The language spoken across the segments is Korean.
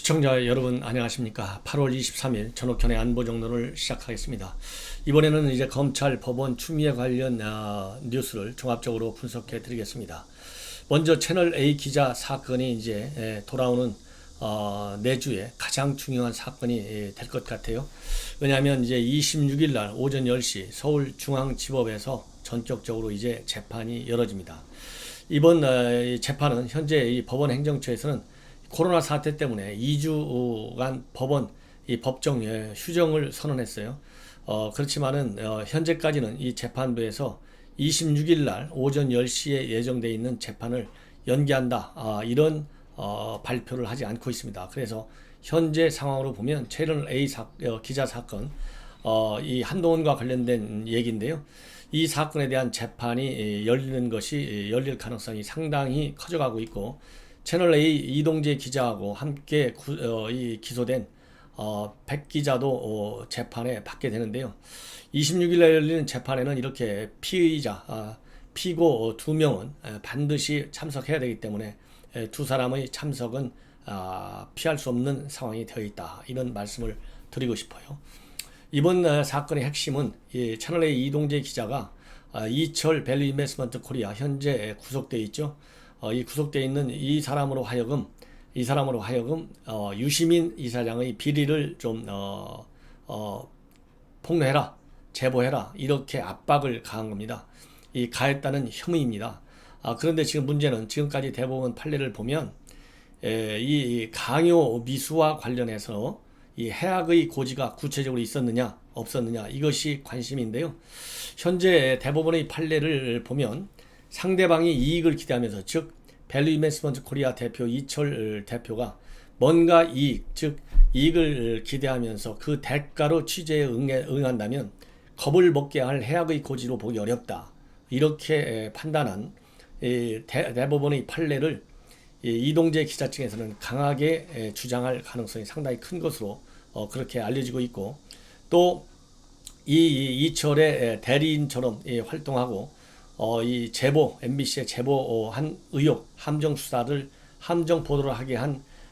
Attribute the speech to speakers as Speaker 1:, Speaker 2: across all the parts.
Speaker 1: 시청자 여러분 안녕하십니까. 8월 23일 전옥현의 안보정론을 시작하겠습니다. 이번에는 이제 검찰 법원 추미애 관련 뉴스를 종합적으로 분석해 드리겠습니다. 먼저 채널 A 기자 사건이 이제 돌아오는 내주에 가장 중요한 사건이 될 것 같아요. 왜냐하면 이제 26일 날 오전 10시 서울중앙지법에서 전격적으로 이제 재판이 열어집니다. 이번 재판은 현재 이 법원 행정처에서는 코로나 사태 때문에 2주간 법원 이 법정 휴정을 선언했어요. 그렇지만은 현재까지는 이 재판부에서 26일 날 오전 10시에 예정되어 있는 재판을 연기한다. 이런 발표를 하지 않고 있습니다. 그래서 현재 상황으로 보면 채널 A 기자 사건 이 한동훈과 관련된 얘기인데요. 이 사건에 대한 재판이 열릴 가능성이 상당히 커져가고 있고, 채널 A 이동재 기자하고 함께 기소된 백 기자도 재판에 받게 되는데요. 26일 날 열리는 재판에는 이렇게 피고 2명은 반드시 참석해야 되기 때문에 두 사람의 참석은 피할 수 없는 상황이 되어 있다. 이런 말씀을 드리고 싶어요. 이번 사건의 핵심은 이 채널A 이동재 기자가 이철 밸류 인베스트먼트 코리아 현재 구속되어 있죠. 이 구속되어 있는 이 사람으로 하여금 유시민 이사장의 비리를 좀 폭로해라, 제보해라, 이렇게 압박을 가한 겁니다. 이 가했다는 혐의입니다. 그런데 지금 문제는 지금까지 대법원 판례를 보면 이 강요 미수와 관련해서 이 해악의 고지가 구체적으로 있었느냐 없었느냐, 이것이 관심인데요. 현재 대법원의 판례를 보면 상대방이 이익을 기대하면서, 즉 밸류 인베스트먼트 코리아 대표 이철 대표가 뭔가 이익을 기대하면서 그 대가로 취재에 응한다면 겁을 먹게 할 해악의 고지로 보기 어렵다. 이렇게 판단한 대법원의 판례를 이동재 기자 측에서는 강하게 주장할 가능성이 상당히 큰 것으로 그렇게 알려지고 있고, 또 이철의 대리인처럼 활동하고 이 MBC에 제보한 의혹, 함정 보도를 하게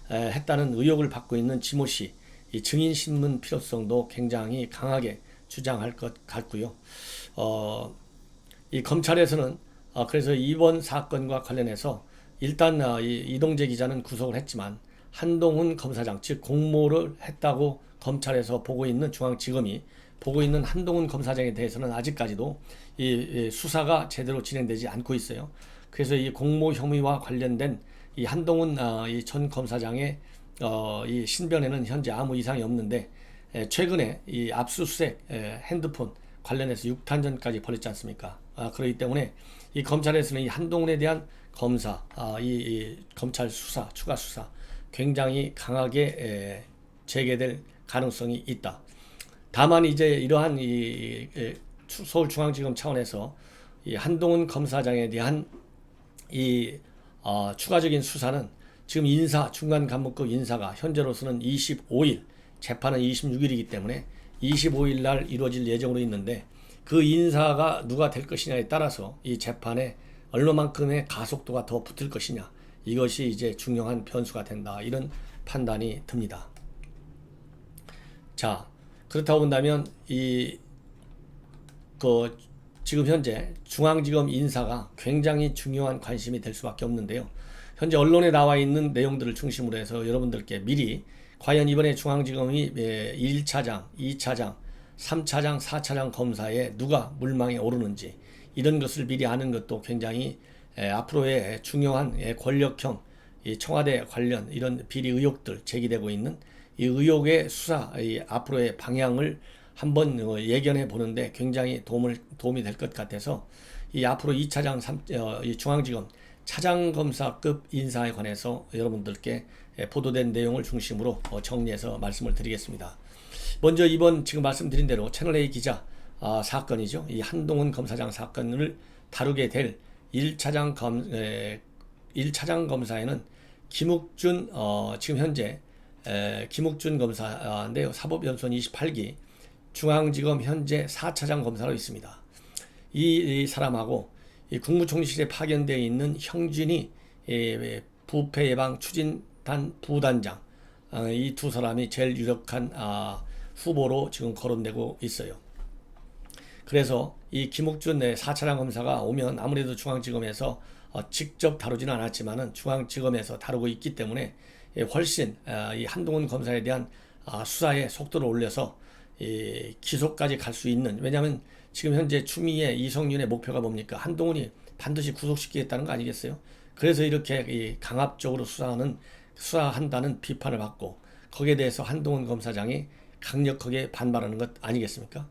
Speaker 1: 했다는 의혹을 받고 있는 지모 씨, 이 증인 신문 필요성도 굉장히 강하게 주장할 것 같고요. 이 검찰에서는 그래서 이번 사건과 관련해서 일단 이동재 기자는 구속을 했지만 한동훈 검사장, 즉 공모를 했다고 검찰에서 보고 있는, 중앙지검이 보고 있는 한동훈 검사장에 대해서는 아직까지도 이 수사가 제대로 진행되지 않고 있어요. 그래서 이 공모 혐의와 관련된 이 한동훈 이 전 검사장의 이 신변에는 현재 아무 이상이 없는데, 최근에 이 압수수색 핸드폰 관련해서 6탄전까지 벌였지 않습니까? 그렇기 때문에 이 검찰에서는 이 한동훈에 대한 이 검찰 수사, 추가 수사 굉장히 강하게 재개될 가능성이 있다. 다만 이제 이러한 서울중앙지검 차원에서 이 한동훈 검사장에 대한 추가적인 수사는 지금 중간 간부급 인사가 현재로서는 25일, 재판은 26일이기 때문에 25일 날 이루어질 예정으로 있는데, 그 인사가 누가 될 것이냐에 따라서 이 재판에 얼마만큼의 가속도가 더 붙을 것이냐, 이것이 이제 중요한 변수가 된다. 이런 판단이 듭니다. 자, 그렇다고 본다면 지금 현재 중앙지검 인사가 굉장히 중요한 관심이 될 수밖에 없는데요. 현재 언론에 나와 있는 내용들을 중심으로 해서 여러분들께 미리 과연 이번에 중앙지검이 1차장, 2차장, 3차장, 4차장 검사에 누가 물망에 오르는지, 이런 것을 미리 아는 것도 굉장히 앞으로의 중요한 권력형 청와대 관련 이런 비리 의혹들 제기되고 있는 이 의혹의 수사, 앞으로의 방향을 한번 예견해 보는데 굉장히 도움이 될 것 같아서, 이 앞으로 2차장, 이 중앙지검 차장검사급 인사에 관해서 여러분들께 보도된 내용을 중심으로 정리해서 말씀을 드리겠습니다. 먼저 이번 지금 말씀드린 대로 채널A 기자 사건이죠. 이 한동훈 검사장 사건을 다루게 될 1차장 검사에는 김욱준, 지금 현재 김욱준 검사인데요. 사법연수원 28기, 중앙지검 현재 4차장 검사로 있습니다. 이 사람하고 이 국무총리실에 파견되어 있는 형준이 부패 예방 추진단 부단장, 이 두 사람이 제일 유력한 후보로 지금 거론되고 있어요. 그래서 이 김옥준 4차장 검사가 오면 아무래도 중앙지검에서 직접 다루지는 않았지만은 중앙지검에서 다루고 있기 때문에 훨씬 이 한동훈 검사에 대한 수사의 속도를 올려서 기소까지 갈 수 있는, 왜냐하면 지금 현재 추미애, 이성윤의 목표가 뭡니까? 한동훈이 반드시 구속시키겠다는 거 아니겠어요? 그래서 이렇게 강압적으로 수사한다는 비판을 받고 거기에 대해서 한동훈 검사장이 강력하게 반발하는 것 아니겠습니까?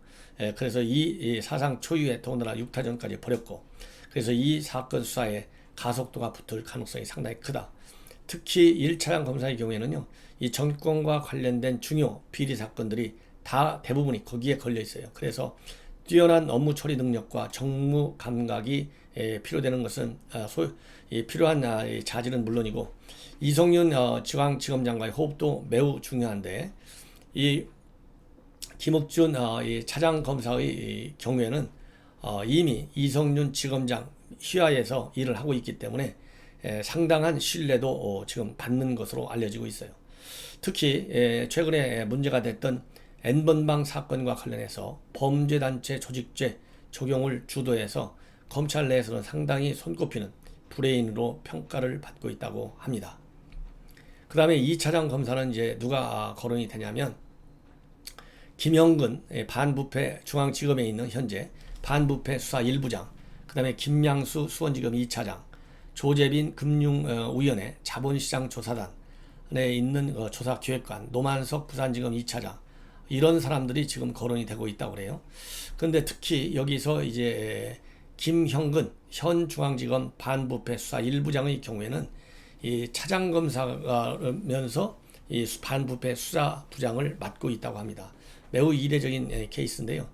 Speaker 1: 그래서 이 사상 초유의 더군다나 육타전까지 벌였고, 그래서 이 사건 수사에 가속도가 붙을 가능성이 상당히 크다. 특히 1차장 검사의 경우에는요, 이 정권과 관련된 중요 비리 사건들이 다 대부분이 거기에 걸려 있어요. 그래서 뛰어난 업무 처리 능력과 정무 감각이 필요되는 것은 필요한 자질은 물론이고, 이성윤 중앙지검장과의 호흡도 매우 중요한데, 이 김옥준 이 차장 검사의 경우에는 이미 이성윤 지검장 휘하에서 일을 하고 있기 때문에 상당한 신뢰도 지금 받는 것으로 알려지고 있어요. 특히 최근에 문제가 됐던 N번방 사건과 관련해서 범죄단체 조직죄 적용을 주도해서 검찰 내에서는 상당히 손꼽히는 브레인으로 평가를 받고 있다고 합니다. 그 다음에 2차장 검사는 이제 누가 거론이 되냐면, 김형근 반부패 중앙지검에 있는 현재 반부패 수사 1부장, 그 다음에 김양수 수원지검 2차장, 조재빈 금융위원회 자본시장 조사단에 있는 조사기획관, 노만석 부산지검 2차장, 이런 사람들이 지금 거론이 되고 있다고 그래요. 그런데 특히 여기서 이제 김형근 현 중앙지검 반부패 수사 1부장의 경우에는 이 차장검사면서 이 반부패 수사부장을 맡고 있다고 합니다. 매우 이례적인 케이스인데요.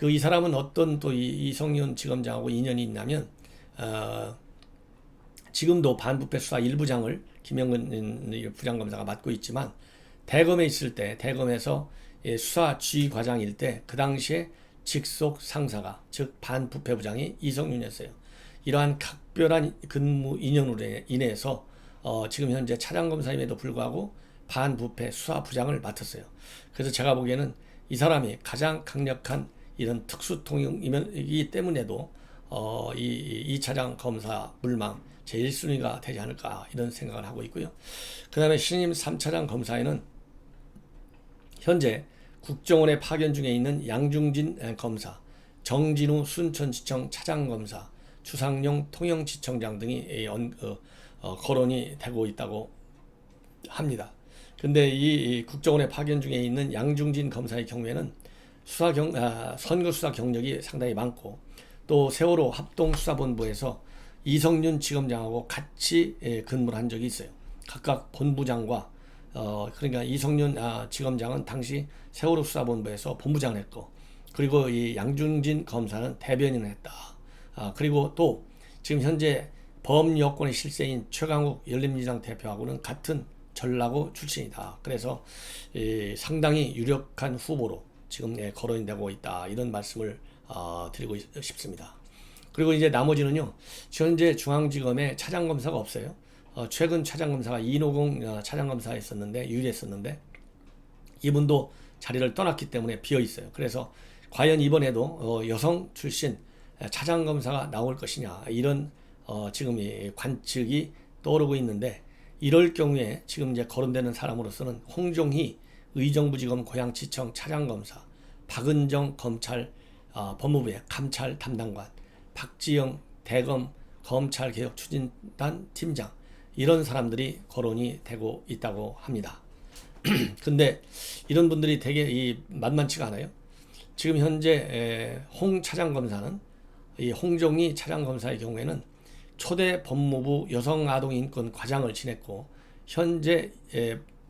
Speaker 1: 이 사람은 어떤 또 이성윤 지검장하고 인연이 있냐면, 지금도 반부패 수사 1부장을 김영근 부장검사가 맡고 있지만, 대검에 있을 때, 대검에서 수사 지휘과장일 때 그 당시에 직속 상사가, 즉 반부패부장이 이성윤이었어요. 이러한 각별한 근무 인연으로 인해서 지금 현재 차장검사임에도 불구하고 반부패 수사부장을 맡았어요. 그래서 제가 보기에는 이 사람이 가장 강력한 이런 특수통이기 때문에도 이 차장 검사 물망 제1순위가 되지 않을까, 이런 생각을 하고 있고요. 그 다음에 신임 3차장 검사에는 현재 국정원에 파견 중에 있는 양중진 검사, 정진우 순천지청 차장검사, 주상용 통영지청장 등이 거론이 되고 있다고 합니다. 근데 이 국정원에 파견 중에 있는 양중진 검사의 경우에는 선거 수사 경력이 상당히 많고, 또 세월호 합동수사본부에서 이성윤 지검장하고 같이 근무를 한 적이 있어요. 각각 본부장과 그러니까 이성윤 지검장은 당시 세월호 수사본부에서 본부장을 했고, 그리고 이 양중진 검사는 대변인을 했다. 그리고 또 지금 현재 범여권의 실세인 최강욱 열린민주당 대표하고는 같은 전라고 출신이다. 그래서 상당히 유력한 후보로 지금 거론이 되고 있다, 이런 말씀을 드리고 싶습니다. 그리고 이제 나머지는요, 현재 중앙지검에 차장검사가 없어요. 최근 차장검사가 이노공 차장검사가 있었는데, 유일했었는데 이분도 자리를 떠났기 때문에 비어 있어요. 그래서 과연 이번에도 여성 출신 차장검사가 나올 것이냐, 이런 지금 이 관측이 떠오르고 있는데, 이럴 경우에 지금 이제 거론되는 사람으로서는 홍종희 의정부지검 고양시청 차장검사, 박은정 검찰 법무부의 감찰 담당관, 박지영 대검 검찰개혁추진단 팀장, 이런 사람들이 거론이 되고 있다고 합니다. 근데 이런 분들이 되게 만만치가 않아요. 지금 현재 홍 차장검사는, 이 홍종희 차장검사의 경우에는 초대 법무부 여성아동인권 과장을 지냈고, 현재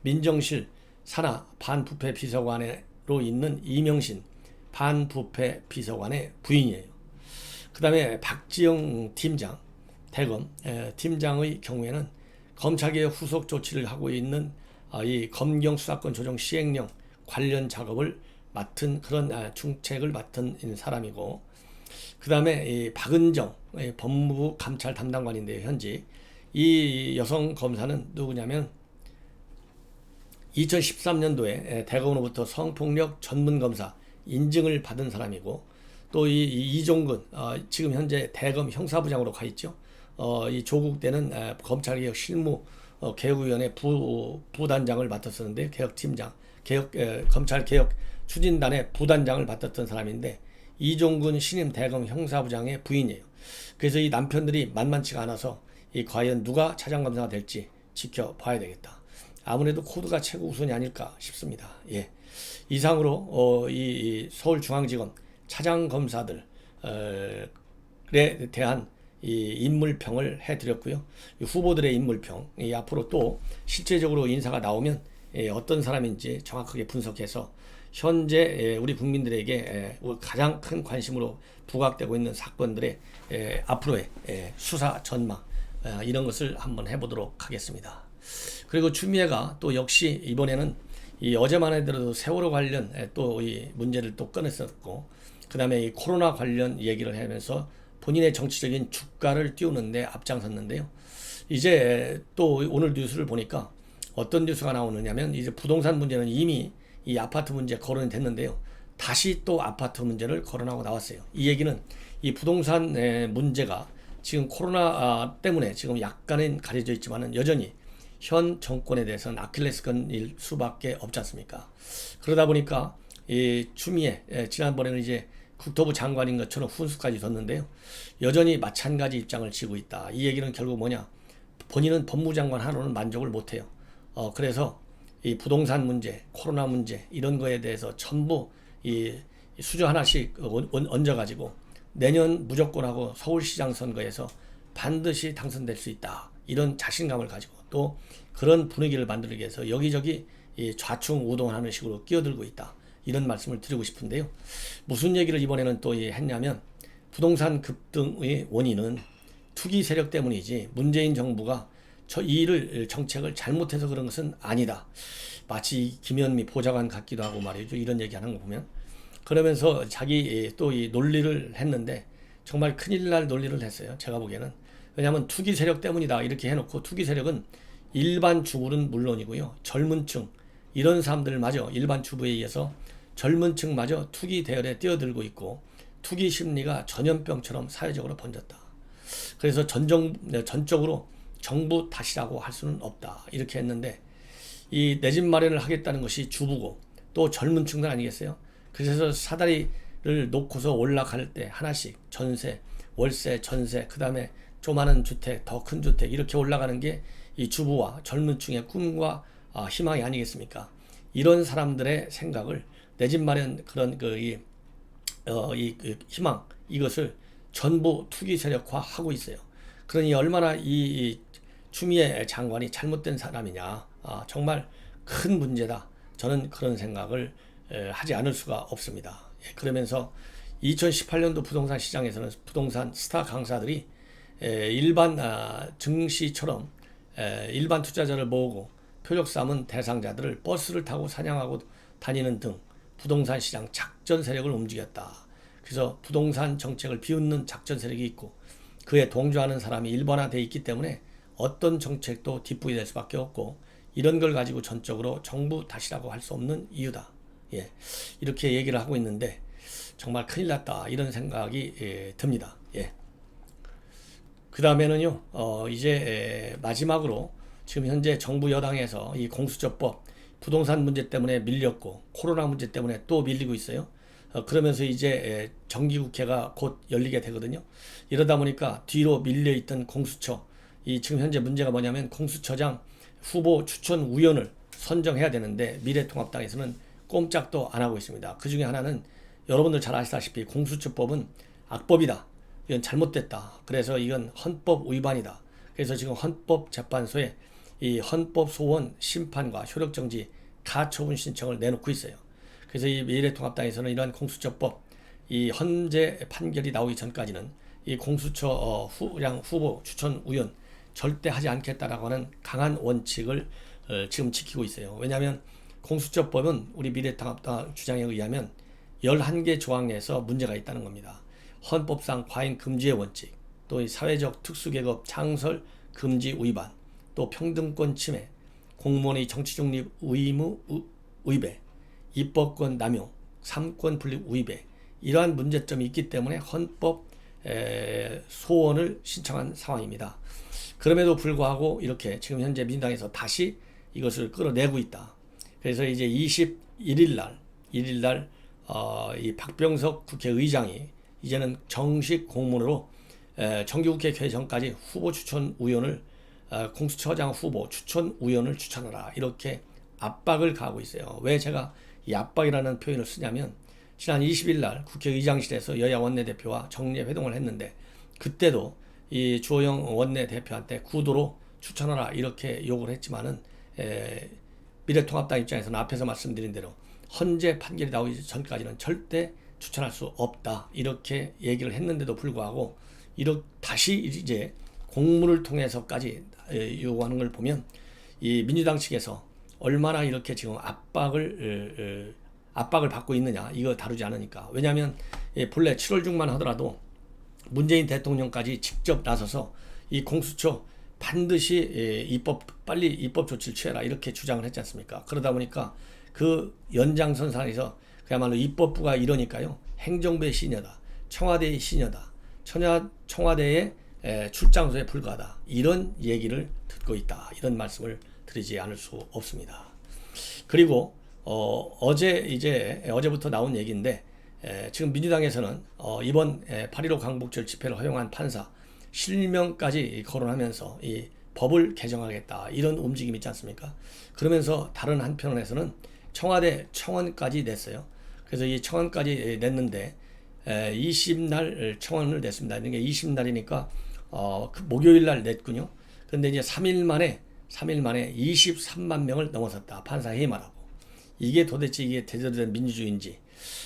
Speaker 1: 민정실 산하 반부패 비서관으로 있는 이명신 반부패 비서관의 부인이에요. 그 다음에 박지영 팀장, 대검 팀장의 경우에는 검찰개혁 후속 조치를 하고 있는 이 검경 수사권 조정 시행령 관련 작업을 맡은 그런 중책을 맡은 사람이고, 그 다음에 이 박은정 법무부 감찰 담당관인데요. 현재 이 여성 검사는 누구냐면 2013년도에 대검으로부터 성폭력 전문검사 인증을 받은 사람이고, 또 이종근 지금 현재 대검 형사부장으로 가 있죠. 이 조국 때는 검찰개혁 실무 개혁위원회 부단장을 맡았었는데, 개혁팀장, 검찰개혁 추진단의 부단장을 맡았던 사람인데, 이종근 신임 대검 형사부장의 부인이에요. 그래서 이 남편들이 만만치가 않아서 과연 누가 차장검사가 될지 지켜봐야 되겠다. 아무래도 코드가 최고 우선이 아닐까 싶습니다. 예. 이상으로 이 서울중앙지검 차장검사들에 대한 이 인물평을 해드렸고요. 이 후보들의 인물평, 앞으로 또 실제적으로 인사가 나오면 어떤 사람인지 정확하게 분석해서 현재 우리 국민들에게 가장 큰 관심으로 부각되고 있는 사건들의 앞으로의 수사 전망, 이런 것을 한번 해보도록 하겠습니다. 그리고 추미애가 또 역시 이번에는 이 어제만 해도 세월호 관련 또 이 문제를 또 꺼냈었고, 그 다음에 이 코로나 관련 얘기를 하면서 본인의 정치적인 주가를 띄우는데 앞장섰는데요. 이제 또 오늘 뉴스를 보니까 어떤 뉴스가 나오느냐면, 이제 부동산 문제는 이미 이 아파트 문제 거론이 됐는데요. 다시 또 아파트 문제를 거론하고 나왔어요. 이 얘기는 이 부동산 문제가 지금 코로나 때문에 지금 약간은 가려져 있지만은 여전히 현 정권에 대해서는 아킬레스건일 수밖에 없지 않습니까? 그러다 보니까 이 추미애 지난번에는 이제 국토부 장관인 것처럼 훈수까지 뒀는데요. 여전히 마찬가지 입장을 지고 있다. 이 얘기는 결국 뭐냐? 본인은 법무장관 하나로는 만족을 못해요. 그래서 이 부동산 문제, 코로나 문제 이런 거에 대해서 전부 이 수저 하나씩 얹어가지고 내년 무조건 하고 서울시장 선거에서 반드시 당선될 수 있다. 이런 자신감을 가지고 또 그런 분위기를 만들기 위해서 여기저기 이 좌충우동하는 식으로 끼어들고 있다. 이런 말씀을 드리고 싶은데요. 무슨 얘기를 이번에는 또 했냐면, 부동산 급등의 원인은 투기 세력 때문이지 문재인 정부가 이 정책을 잘못해서 그런 것은 아니다. 마치 김현미 보좌관 같기도 하고 말이죠. 이런 얘기하는 거 보면. 그러면서 자기 또 이 논리를 했는데 정말 큰일 날 논리를 했어요. 제가 보기에는. 왜냐하면 투기 세력 때문이다 이렇게 해놓고, 투기 세력은 일반 주부는 물론이고요. 젊은 층 이런 사람들마저, 일반 주부에 의해서 젊은 층마저 투기 대열에 뛰어들고 있고, 투기 심리가 전염병처럼 사회적으로 번졌다. 그래서 전적으로 정부 탓이라고 할 수는 없다 이렇게 했는데, 이 내 집 마련을 하겠다는 것이 주부고 또 젊은 층들 아니겠어요? 그래서 사다리를 놓고서 올라갈 때 하나씩 전세, 월세, 전세, 그 다음에 조그마한 주택, 더 큰 주택 이렇게 올라가는 게 이 주부와 젊은 층의 꿈과 희망이 아니겠습니까? 이런 사람들의 생각을 내 집 마련 그런 희망 이것을 전부 투기 세력화하고 있어요. 그러니 얼마나 이 추미애 장관이 잘못된 사람이냐, 정말 큰 문제다. 저는 그런 생각을 하지 않을 수가 없습니다. 그러면서 2018년도 부동산 시장에서는 부동산 스타 강사들이 일반 증시처럼 일반 투자자를 모으고 표적 삼은 대상자들을 버스를 타고 사냥하고 다니는 등 부동산 시장 작전 세력을 움직였다. 그래서 부동산 정책을 비웃는 작전 세력이 있고, 그에 동조하는 사람이 일반화되어 있기 때문에 어떤 정책도 뒷부이 될 수밖에 없고, 이런 걸 가지고 전적으로 정부 탓이라고 할 수 없는 이유다. 이렇게 얘기를 하고 있는데 정말 큰일 났다 이런 생각이 듭니다. 그 다음에는요, 이제 마지막으로 지금 현재 정부 여당에서 이 공수처법 부동산 문제 때문에 밀렸고, 코로나 문제 때문에 또 밀리고 있어요. 그러면서 이제 정기국회가 곧 열리게 되거든요. 이러다 보니까 뒤로 밀려있던 공수처, 지금 현재 문제가 뭐냐면 공수처장 후보 추천 위원을 선정해야 되는데 미래통합당에서는 꼼짝도 안 하고 있습니다. 그 중에 하나는 여러분들 잘 아시다시피 공수처법은 악법이다. 이건 잘못됐다. 그래서 이건 헌법 위반이다. 그래서 지금 헌법재판소에 이 헌법소원 심판과 효력정지 가처분 신청을 내놓고 있어요. 그래서 이 미래통합당에서는 이러한 공수처법 이 헌재 판결이 나오기 전까지는 이 공수처 후보 추천 위원 절대 하지 않겠다라고 하는 강한 원칙을 지금 지키고 있어요. 왜냐하면 공수처법은 우리 미래통합당 주장에 의하면 11개 조항에서 문제가 있다는 겁니다. 헌법상 과잉 금지의 원칙, 또 사회적 특수계급 창설 금지 위반, 또 평등권 침해, 공무원의 정치 중립 의무 위배, 입법권 남용, 삼권 분립 위배 이러한 문제점이 있기 때문에 헌법 소원을 신청한 상황입니다. 그럼에도 불구하고 이렇게 지금 현재 민주당에서 다시 이것을 끌어내고 있다. 그래서 이제 21일 날 이 박병석 국회의장이 이제는 정식 공문으로 정기국회 개정까지 후보 추천 우연을 공수처장 후보 추천 우연을 추천하라 이렇게 압박을 가하고 있어요. 왜 제가 이 압박이라는 표현을 쓰냐면 지난 20일 날 국회의장실에서 여야 원내대표와 정례 회동을 했는데 그때도 이 주호영 원내대표한테 구도로 추천하라 이렇게 요구를 했지만은 미래통합당 입장에서는 앞에서 말씀드린 대로 헌재 판결이 나오기 전까지는 절대 추천할 수 없다 이렇게 얘기를 했는데도 불구하고 다시 이제 공문을 통해서까지 요구하는 걸 보면 이 민주당 측에서 얼마나 이렇게 지금 압박을 받고 있느냐 이거 다루지 않으니까. 왜냐하면 본래 7월 중만 하더라도 문재인 대통령까지 직접 나서서 이 공수처 반드시 빨리 입법 조치를 취해라 이렇게 주장을 했지 않습니까? 그러다 보니까 그 연장선상에서 그야말로 입법부가 이러니까요. 행정부의 시녀다, 청와대의 시녀다, 청와대의 출장소에 불과하다 이런 얘기를 듣고 있다 이런 말씀을 드리지 않을 수 없습니다. 그리고 어제부터 나온 얘기인데 지금 민주당에서는 이번 8.15 광복절 집회를 허용한 판사 실명까지 거론하면서 이 법을 개정하겠다 이런 움직임이 있지 않습니까? 그러면서 다른 한편에서는 청와대 청원까지 냈어요. 그래서 이 청원까지 냈는데 20날 청원을 냈습니다. 이게 20날이니까 그 목요일 날 냈군요. 그런데 이제 3일 만에 23만 명을 넘어섰다. 판사 해임하라고. 이게 도대체 이게 제대로 된 민주주의인지.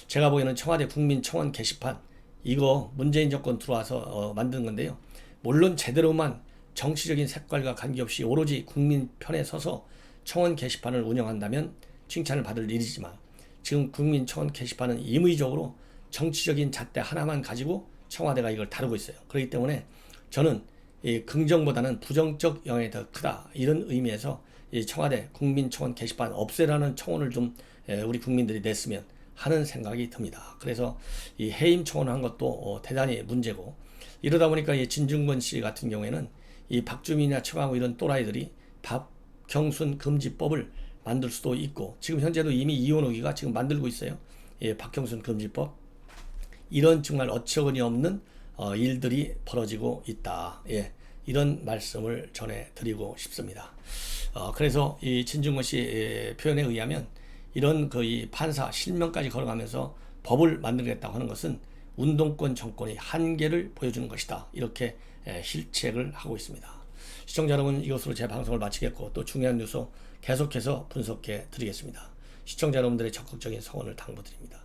Speaker 1: 제가 보기에는 청와대 국민청원 게시판 이거 문재인 정권 들어와서 만든 건데요. 물론 제대로만 정치적인 색깔과 관계없이 오로지 국민 편에 서서 청원 게시판을 운영한다면 칭찬을 받을 일이지만 지금 국민청원 게시판은 임의적으로 정치적인 잣대 하나만 가지고 청와대가 이걸 다루고 있어요. 그렇기 때문에 저는 이 긍정보다는 부정적 영향이 더 크다 이런 의미에서 이 청와대 국민청원 게시판 없애라는 청원을 좀 우리 국민들이 냈으면 하는 생각이 듭니다. 그래서 이 해임 청원한 것도 대단히 문제고 이러다 보니까 이 진중권 씨 같은 경우에는 이 박주민이나 최강욱 이런 또라이들이 박형순 금지법을 만들 수도 있고 지금 현재도 이미 이원호기가 지금 만들고 있어요. 예, 박형순 금지법 이런 정말 어처구니 없는 일들이 벌어지고 있다. 예, 이런 말씀을 전해드리고 싶습니다. 그래서 이 진중권 씨 표현에 의하면 이런 이 판사 실명까지 걸어가면서 법을 만들겠다고 하는 것은 운동권 정권의 한계를 보여주는 것이다. 이렇게 실책을 하고 있습니다. 시청자 여러분 이것으로 제 방송을 마치겠고 또 중요한 뉴스 계속해서 분석해 드리겠습니다. 시청자 여러분들의 적극적인 성원을 당부드립니다.